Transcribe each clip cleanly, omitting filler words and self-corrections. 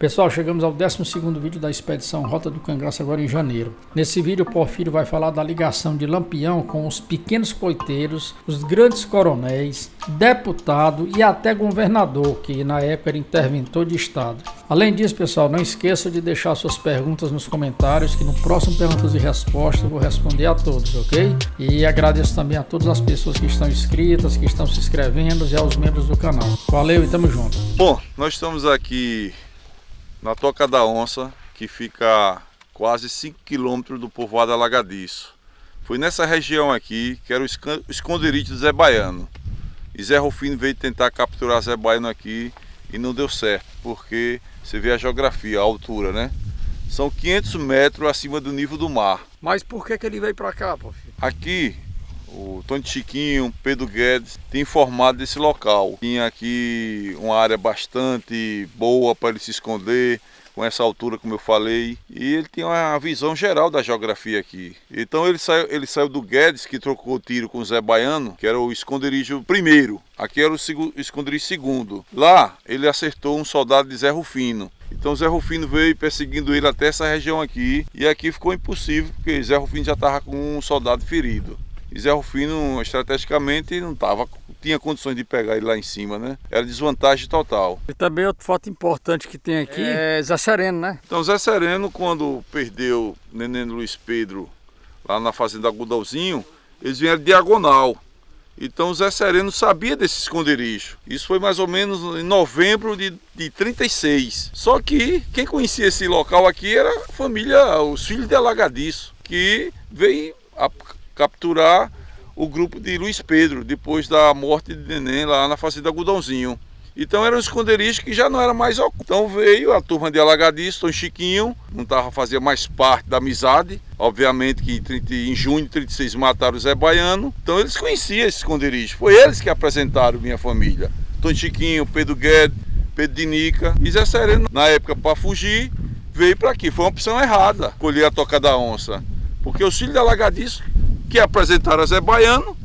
Pessoal, chegamos ao 12º vídeo da expedição Rota do Cangaço agora em janeiro. Nesse vídeo o Porfírio vai falar da ligação de Lampião com os pequenos coiteiros, os grandes coronéis, deputado e até governador, que na época era interventor de estado. Além disso, pessoal, não esqueça de deixar suas perguntas nos comentários, que no próximo Perguntas e Respostas eu vou responder a todos, ok? E agradeço também a todas as pessoas que estão inscritas, que estão se inscrevendo e aos membros do canal. Valeu e tamo junto. Bom, nós estamos aqui na Toca da Onça, que fica a quase 5 km do povoado Alagadiço. Foi nessa região aqui que era o esconderijo do Zé Baiano. E Zé Rufino veio tentar capturar Zé Baiano aqui e não deu certo, porque você vê a geografia, a altura, né? São 500 metros acima do nível do mar. Mas por que ele veio pra cá, Porfírio? Aqui, o Tony Chiquinho, Pedro Guedes, tem informado desse local. Tinha aqui uma área bastante boa para ele se esconder, com essa altura, como eu falei. E ele tinha uma visão geral da geografia aqui. Então ele saiu do Guedes, que trocou tiro com o Zé Baiano, que era o esconderijo primeiro. Aqui era o esconderijo segundo. Lá, ele acertou um soldado de Zé Rufino. Então Zé Rufino veio perseguindo ele até essa região aqui. E aqui ficou impossível, porque Zé Rufino já estava com um soldado ferido. E Zé Rufino, estrategicamente, não tinha condições de pegar ele lá em cima, né? Era desvantagem total. E também outro fato importante que tem aqui é Zé Sereno, né? Então Zé Sereno, quando perdeu o neném Luiz Pedro lá na fazenda Agudalzinho, eles vieram diagonal. Então Zé Sereno sabia desse esconderijo. Isso foi mais ou menos em novembro de 36. Só que quem conhecia esse local aqui era a família, os filhos de Alagadiço, que veio capturar o grupo de Luiz Pedro, depois da morte de neném lá na fazenda Agudãozinho. Então era um esconderijo que já não era mais oculto. Então veio a turma de Alagadiço, Tom Chiquinho, fazia mais parte da amizade. Obviamente que em junho de 36 mataram o Zé Baiano. Então eles conheciam esse esconderijo. Foi eles que apresentaram minha família. Tom Chiquinho, Pedro Guedes, Pedro Dinica e Zé Sereno. Na época, para fugir, veio para aqui. Foi uma opção errada, colher a Toca da Onça. Porque os filhos de Alagadiço, que apresentaram a Zé Baiano,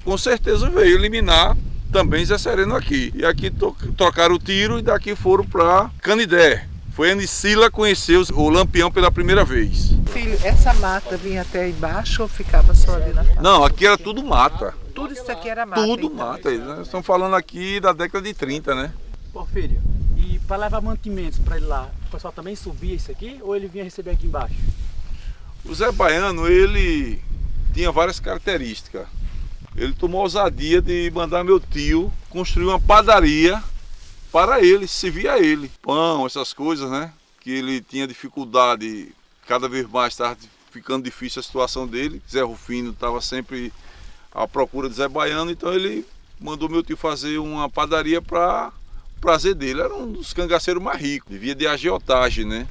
com certeza veio eliminar também Zé Sereno aqui. E aqui trocaram o tiro e daqui foram para Canidé. Foi a Anicila conhecer o Lampião pela primeira vez. Filho, essa mata vinha até embaixo ou ficava só ali na frente? Não, aqui era tudo mata. Tudo isso aqui era mata? Tudo então. mata. Nós estamos falando aqui da década de 30, né? Porfírio, e para levar mantimentos para ele lá, o pessoal também subia isso aqui ou ele vinha receber aqui embaixo? O Zé Baiano, ele tinha várias características. Ele tomou a ousadia de mandar meu tio construir uma padaria para ele, servir a ele. Pão, essas coisas, né? Que ele tinha dificuldade, cada vez mais estava ficando difícil a situação dele. Zé Rufino estava sempre à procura de Zé Baiano, então ele mandou meu tio fazer uma padaria para prazer dele. Era um dos cangaceiros mais ricos, vivia de agiotagem, né?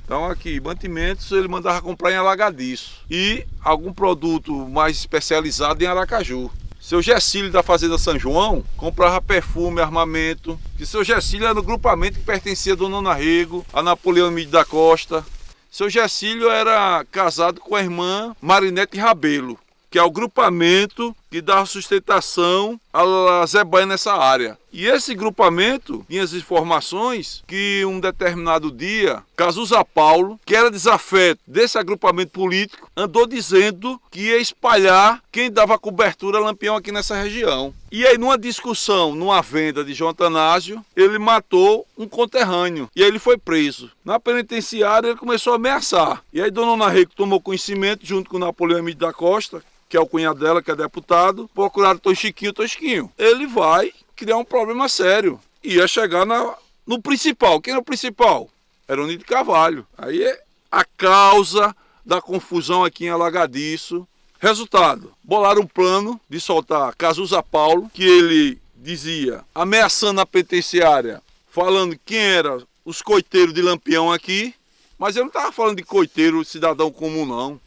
Então aqui, mantimentos ele mandava comprar em Alagadiço e algum produto mais especializado em Aracaju. Seu Gessílio da Fazenda São João comprava perfume, armamento. Que seu Gessílio era no grupamento que pertencia a Dona Rego, a Napoleão Emílio da Costa. Seu Gessílio era casado com a irmã Marinete Rabelo, que é o grupamento que dava sustentação a Zé Baiano nessa área. E esse grupamento tinha as informações que um determinado dia, Cazuza Paulo, que era desafeto desse agrupamento político, andou dizendo que ia espalhar quem dava cobertura a Lampião aqui nessa região. E aí numa discussão, numa venda de João Atanásio, ele matou um conterrâneo e aí ele foi preso. Na penitenciária ele começou a ameaçar. E aí Dona Rego tomou conhecimento junto com Napoleão Emílio da Costa, que é o cunhado dela, que é deputado, procuraram Tom Chiquinho. Ele vai criar um problema sério. Ia chegar no principal. Quem era o principal? Era o Nito Carvalho. Aí é a causa da confusão aqui em Alagadiço. Resultado, bolaram um plano de soltar Cazuza Paulo, que ele dizia, ameaçando a penitenciária, falando quem era os coiteiros de Lampião aqui, mas ele não estava falando de coiteiro, cidadão comum, não.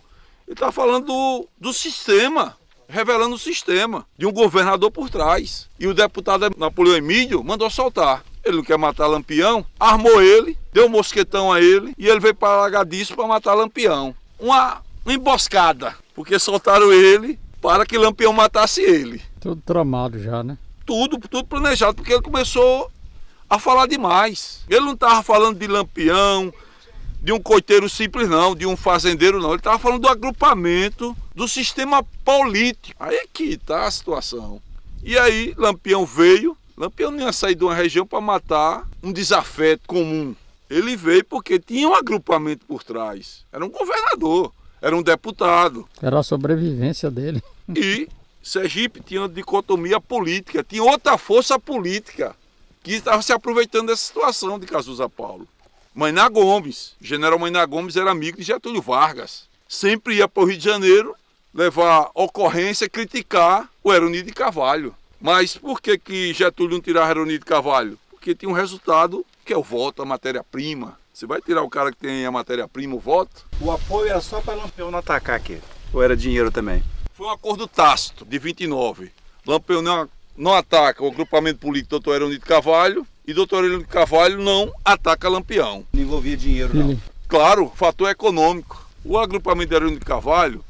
Ele está falando do sistema, revelando o sistema, de um governador por trás. E o deputado Napoleão Emílio mandou soltar. Ele não quer matar Lampião, armou ele, deu um mosquetão a ele e ele veio para Alagadiço para matar Lampião. Uma emboscada, porque soltaram ele para que Lampião matasse ele. Tudo tramado já, né? Tudo planejado, porque ele começou a falar demais. Ele não estava falando de Lampião, de um coiteiro simples não, de um fazendeiro não. Ele estava falando do agrupamento, do sistema político. Aí é que está a situação. E aí Lampião veio. Lampião não ia sair de uma região para matar um desafeto comum. Ele veio porque tinha um agrupamento por trás. Era um governador, era um deputado. Era a sobrevivência dele. E Sergipe tinha uma dicotomia política, tinha outra força política que estava se aproveitando dessa situação de Cazuza Paulo. Mayná Gomes, general Mayná Gomes era amigo de Getúlio Vargas. Sempre ia para o Rio de Janeiro levar ocorrência, criticar o Heronide de Carvalho. Mas por que Getúlio não tirava Heronide de Carvalho? Porque tinha um resultado que é o voto, a matéria-prima. Você vai tirar o cara que tem a matéria-prima, o voto? O apoio era só para Lampião não atacar aqui? Ou era dinheiro também? Foi um acordo tácito, de 29. Lampião não ataca o agrupamento político do Dr. Heronide de Carvalho e Dr. Heronide de Carvalho não ataca Lampião. Não envolvia dinheiro, não? Claro, fator econômico. O agrupamento de Heronide de Carvalho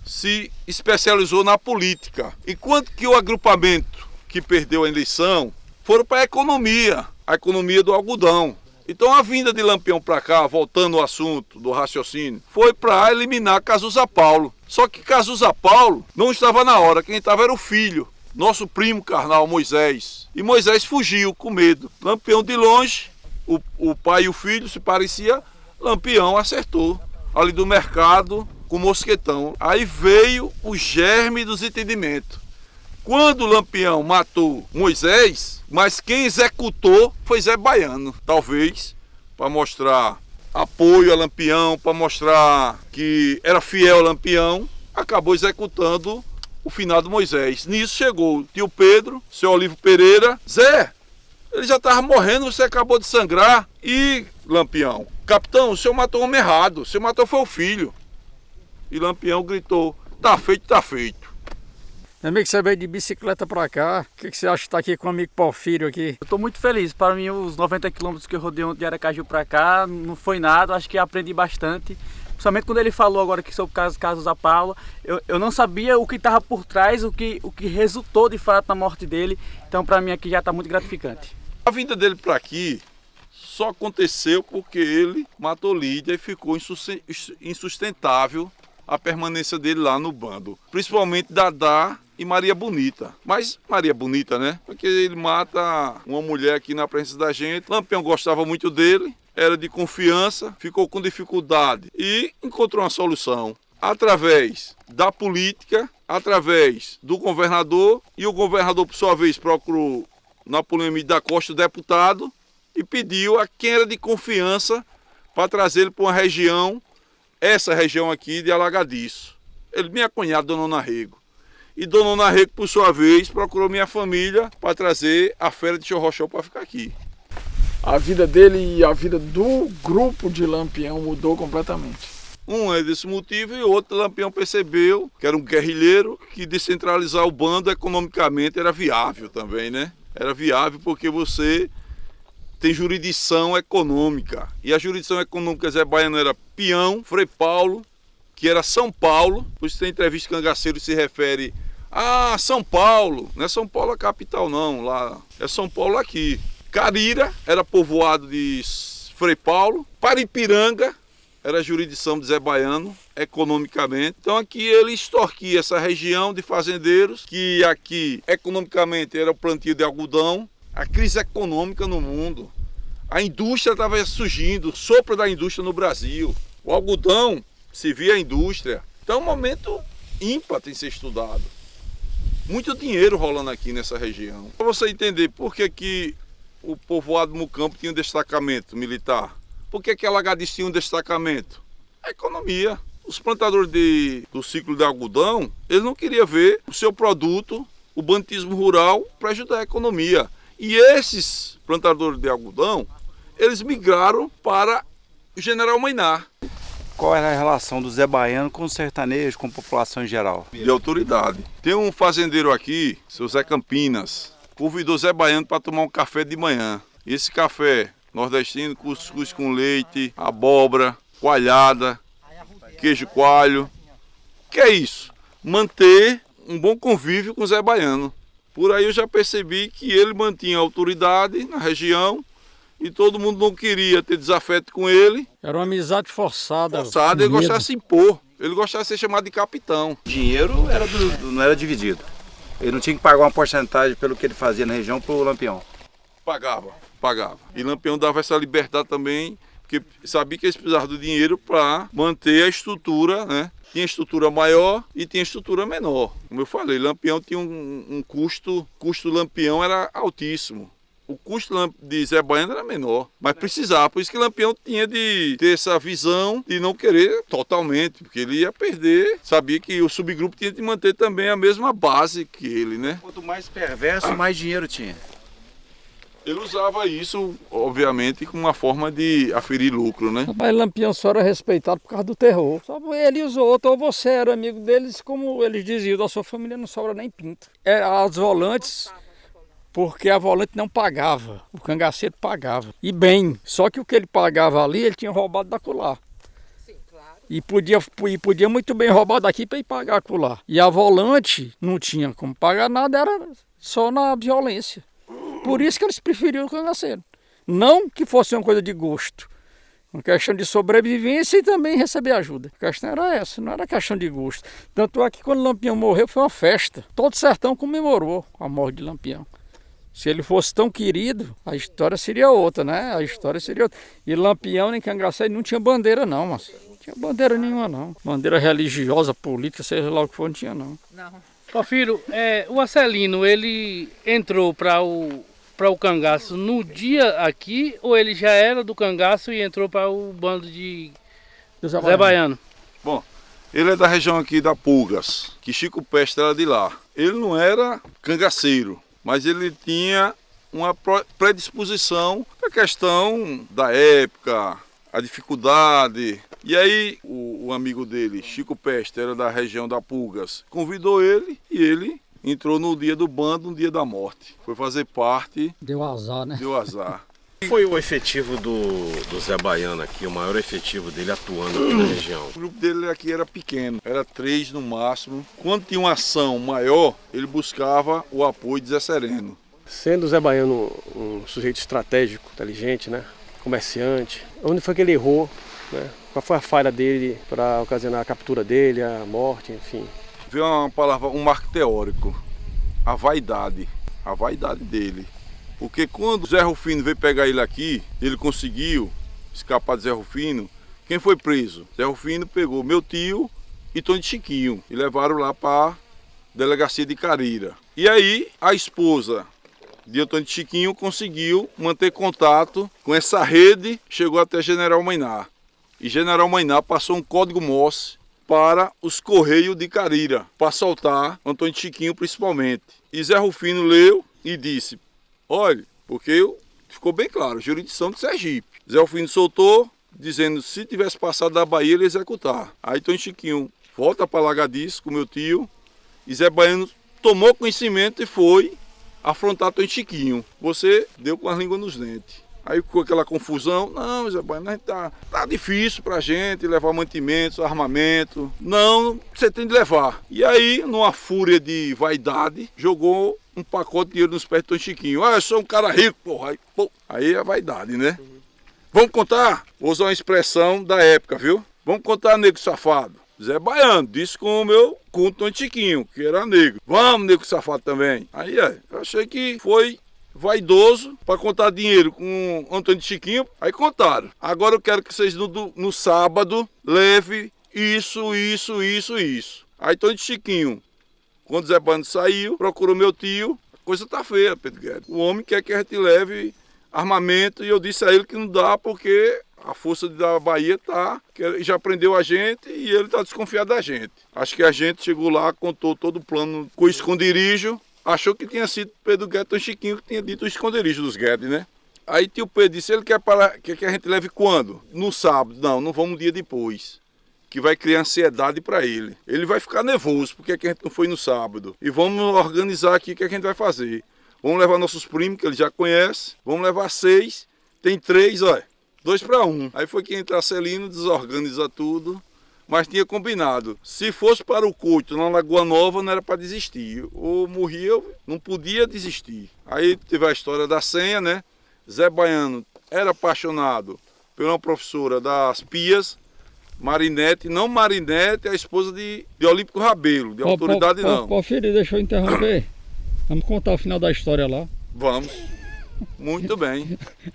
se especializou na política. Enquanto que o agrupamento que perdeu a eleição foram para a economia do algodão. Então a vinda de Lampião para cá, voltando ao assunto do raciocínio, foi para eliminar Cazuza Paulo. Só que Cazuza Paulo não estava na hora, quem estava era o filho, nosso primo carnal Moisés. E Moisés fugiu com medo. Lampião de longe, o pai e o filho se parecia, Lampião acertou ali do mercado com mosquetão. Aí veio o germe dos entendimentos. Quando Lampião matou Moisés, mas quem executou foi Zé Baiano. Talvez para mostrar apoio a Lampião, para mostrar que era fiel a Lampião, acabou executando o finado Moisés. Nisso chegou o tio Pedro, seu Olivo Pereira. Zé, ele já estava morrendo, você acabou de sangrar. E Lampião, capitão, o senhor matou o homem errado, o senhor matou foi o filho. E Lampião gritou, tá feito, tá feito. Meu amigo, você veio de bicicleta pra cá. O que você acha de estar aqui com o amigo Porfírio aqui? Eu estou muito feliz. Para mim, os 90 quilômetros que eu rodei de Aracaju para cá não foi nada. Acho que aprendi bastante. Principalmente quando ele falou agora aqui sobre Cazuza Paulo. Eu não sabia o que estava por trás, o que resultou de fato na morte dele. Então, para mim, aqui já está muito gratificante. A vinda dele para aqui só aconteceu porque ele matou Lídia e ficou insustentável a permanência dele lá no bando. Principalmente Dadá e Maria Bonita. Mas Maria Bonita, né? Porque ele mata uma mulher aqui na presença da gente. Lampião gostava muito dele, era de confiança, ficou com dificuldade e encontrou uma solução. Através da política, através do governador, e o governador, por sua vez, procurou Napoleão Emílio da Costa, o deputado, e pediu a quem era de confiança para trazer ele para uma região, essa região aqui de Alagadiço. Ele, minha cunhada, Dona Rego. E Dona Rego, por sua vez, procurou minha família para trazer a fera de Chorrochó para ficar aqui. A vida dele e a vida do grupo de Lampião mudou completamente. Um é desse motivo e o outro, Lampião percebeu que era um guerrilheiro, que descentralizar o bando economicamente era viável também, né? Era viável porque você tem jurisdição econômica. E a jurisdição econômica Zé Baiano era Peão, Frei Paulo, que era São Paulo. Por isso tem entrevista que Cangaceiro se refere a São Paulo. Não é São Paulo a capital não, lá é São Paulo aqui. Carira era povoado de Frei Paulo. Paripiranga era a jurisdição de Zé Baiano, economicamente. Então aqui ele extorquia essa região de fazendeiros, que aqui economicamente era o plantio de algodão. A crise econômica no mundo, a indústria estava surgindo, o sopro da indústria no Brasil, o algodão se via a indústria. Então é um momento ímpar tem que ser estudado. Muito dinheiro rolando aqui nessa região. Para você entender por que o povoado Mucampo tinha um destacamento militar, por que Alagadiço tinha um destacamento? A economia. Os plantadores do ciclo de algodão, eles não queriam ver o seu produto, o banditismo rural, para ajudar a economia. E esses plantadores de algodão, eles migraram para o General Mayná. Qual era a relação do Zé Baiano com o sertanejo, com a população em geral? De autoridade. Tem um fazendeiro aqui, seu Zé Campinas, convidou Zé Baiano para tomar um café de manhã. E esse café nordestino, cuscuz com leite, abóbora, coalhada, queijo coalho. O que é isso? Manter um bom convívio com o Zé Baiano. Por aí eu já percebi que ele mantinha autoridade na região e todo mundo não queria ter desafeto com ele. Era uma amizade forçada. Ele gostava de se impor, ele gostava de ser chamado de capitão. O dinheiro era não era dividido. Ele não tinha que pagar uma porcentagem pelo que ele fazia na região para o Lampião. Pagava. E Lampião dava essa liberdade também, porque sabia que eles precisavam do dinheiro para manter a estrutura, né? Tinha estrutura maior e tinha estrutura menor. Como eu falei, Lampião tinha um custo, o custo do Lampião era altíssimo. O custo de Zé Baiano era menor, mas precisava. Por isso que Lampião tinha de ter essa visão de não querer totalmente, porque ele ia perder. Sabia que o subgrupo tinha de manter também a mesma base que ele, né? Quanto mais perverso, mais dinheiro tinha. Ele usava isso, obviamente, como uma forma de aferir lucro, né? Mas Lampião só era respeitado por causa do terror. Só ele e os outros, ou você era amigo deles, como eles diziam, da sua família não sobra nem pinto. As volantes, porque a volante não pagava, o cangaceiro pagava. E bem, só que o que ele pagava ali, ele tinha roubado da colar. Sim, claro. E podia muito bem roubar daqui para ir pagar colar. E a volante não tinha como pagar nada, era só na violência. Por isso que eles preferiam o cangaceiro. Não que fosse uma coisa de gosto. Uma questão de sobrevivência e também receber ajuda. A questão era essa, não era questão de gosto. Tanto é que quando Lampião morreu foi uma festa. Todo o sertão comemorou a morte de Lampião. Se ele fosse tão querido, a história seria outra, né? A história seria outra. E Lampião nem cangaceiro não tinha bandeira não, mas não tinha bandeira nenhuma não. Bandeira religiosa, política, seja lá o que for, não tinha não. Porfírio, o Arcelino, ele entrou para o cangaço no dia aqui, ou ele já era do cangaço e entrou para o bando de Zé Baiano? Bom, ele é da região aqui da Pulgas, que Chico Pestre era de lá. Ele não era cangaceiro, mas ele tinha uma predisposição à questão da época, a dificuldade. E aí o amigo dele, Chico Pestre, era da região da Pulgas, convidou ele e ele entrou no dia do bando, no dia da morte. Foi fazer parte. Deu azar, né? Deu azar. Foi o efetivo do Zé Baiano aqui, o maior efetivo dele atuando aqui na região? O grupo dele aqui era pequeno, era 3 no máximo. Quando tinha uma ação maior, ele buscava o apoio de Zé Sereno. Sendo o Zé Baiano um sujeito estratégico, inteligente, né? Comerciante, onde foi que ele errou, né? Qual foi a falha dele para ocasionar a captura dele, a morte, enfim? Veio uma palavra, um marco teórico, a vaidade dele. Porque quando Zé Rufino veio pegar ele aqui, ele conseguiu escapar de Zé Rufino. Quem foi preso? Zé Rufino pegou meu tio e Tony Chiquinho e levaram lá para a delegacia de Carira. E aí a esposa de Antônio Chiquinho conseguiu manter contato com essa rede, chegou até General Mainá. E General Mainá passou um código Morse para os Correios de Carira, para soltar Antônio Chiquinho principalmente. E Zé Rufino leu e disse, olha, porque ficou bem claro, jurisdição de Sergipe. Zé Rufino soltou, dizendo que se tivesse passado da Bahia, ele ia executar. Aí Antônio Chiquinho volta para Lagadice com meu tio, e Zé Baiano tomou conhecimento e foi afrontar Antônio Chiquinho. Você deu com as línguas nos dentes. Aí ficou aquela confusão, não, Zé Baiano, tá difícil pra gente levar mantimentos, armamento. Não, você tem de levar. E aí, numa fúria de vaidade, jogou um pacote de dinheiro nos pés de Antônio Chiquinho. Ah, eu sou um cara rico, porra. Aí é a vaidade, né? Vamos contar? Vou usar uma expressão da época, viu? Vamos contar, nego safado. Zé Baiano disse com o Antônio Chiquinho, que era negro. Vamos, nego safado também. Aí eu achei que foi vaidoso para contar dinheiro com o Antônio Chiquinho, aí contaram. Agora eu quero que vocês no sábado leve isso. Aí Antônio Chiquinho, quando Zé Baiano saiu, procurou meu tio, a coisa tá feia, Pedro Guedes. O homem quer que a gente leve armamento e eu disse a ele que não dá porque a força da Bahia já prendeu a gente e ele tá desconfiado da gente. Acho que a gente chegou lá, contou todo o plano com o esconderijo. Achou que tinha sido Pedro Guedes ou Chiquinho que tinha dito o esconderijo dos Guedes, né? Aí tio Pedro disse, ele quer que a gente leve quando? No sábado. Não vamos um dia depois. Que vai criar ansiedade para ele. Ele vai ficar nervoso porque a gente não foi no sábado. E vamos organizar aqui o que a gente vai fazer. Vamos levar nossos primos, que ele já conhece. Vamos levar 6. Tem 3, olha. 2 para 1. Aí foi que entra Celino, desorganiza tudo. mas tinha combinado. Se fosse para o coito na Lagoa Nova, não era para desistir. Ou morria, eu não podia desistir. Aí teve a história da senha, né? Zé Baiano era apaixonado por uma professora das Pias, Marinete, não Marinete, a esposa de Olímpico Rabelo, de autoridade não. Porfírio, deixa eu interromper. Vamos contar o final da história lá. Vamos. Muito bem.